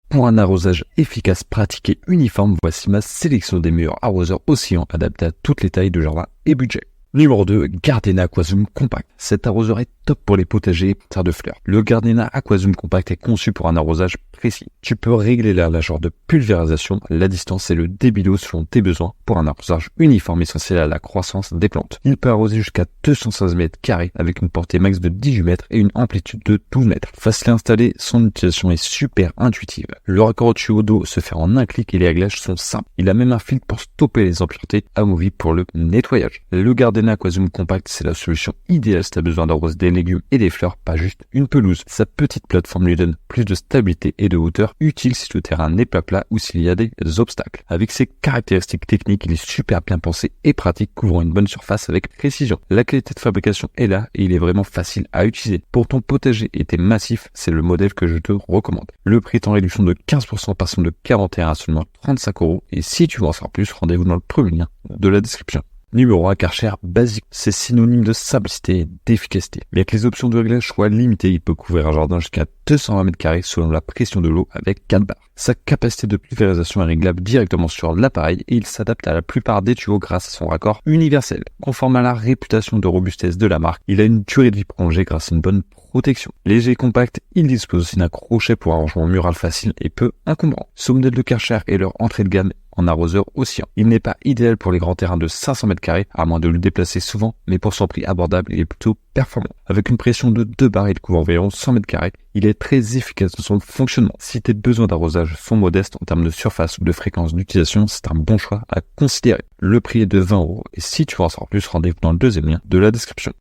Pour un arrosage efficace, pratique et uniforme, voici ma sélection des meilleurs arroseurs oscillants adaptés à toutes les tailles de jardin et budget. Numéro 2, Gardena Aquazoom Compact. Cet arroseur est top pour les potagers et terres de fleurs. Le Gardena Aquazoom Compact est conçu pour un arrosage précis. Tu peux régler la largeur de pulvérisation, la distance et le débit d'eau selon tes besoins pour un arrosage uniforme essentiel à la croissance des plantes. Il peut arroser jusqu'à 216 mètres carrés avec une portée max de 18 mètres et une amplitude de 12 mètres. Facile à installer, son utilisation est super intuitive. Le raccord au tuyau d'eau se fait en un clic et les réglages sont simples. Il a même un filtre pour stopper les impuretés amovibles pour le nettoyage. Le Gardena Aquazoom Compact, c'est la solution idéale si tu as besoin d'arroser des légumes et des fleurs, pas juste une pelouse. Sa petite plateforme lui donne plus de stabilité et de hauteur, utile si le terrain n'est pas plat ou s'il y a des obstacles. Avec ses caractéristiques techniques, il est super bien pensé et pratique, couvrant une bonne surface avec précision. La qualité de fabrication est là et il est vraiment facile à utiliser. Pour ton potager et tes massifs, c'est le modèle que je te recommande. Le prix est en réduction de 15%, passant de 41 à seulement 35 €. Et si tu veux en savoir plus, rendez-vous dans le premier lien de la description. Numéro 1, Karcher Basic. C'est synonyme de simplicité et d'efficacité. Bien que les options de réglage soient limitées, il peut couvrir un jardin jusqu'à 220 mètres carrés selon la pression de l'eau avec 4 barres. Sa capacité de pulvérisation est réglable directement sur l'appareil et il s'adapte à la plupart des tuyaux grâce à son raccord universel. Conforme à la réputation de robustesse de la marque, il a une durée de vie prolongée grâce à une bonne protection. Léger et compact, il dispose aussi d'un crochet pour un rangement mural facile et peu encombrant. Ce modèle de Karcher est leur entrée de gamme en arroseur oscillant. Il n'est pas idéal pour les grands terrains de 500 mètres carrés, à moins de le déplacer souvent, mais pour son prix abordable, il est plutôt performant. Avec une pression de 2 barres, il couvre environ 100 mètres carrés. Il est très efficace dans son fonctionnement. Si tes besoins d'arrosage sont modestes en termes de surface ou de fréquence d'utilisation, c'est un bon choix à considérer. Le prix est de 20 € et si tu veux en savoir plus, rendez-vous dans le deuxième lien de la description.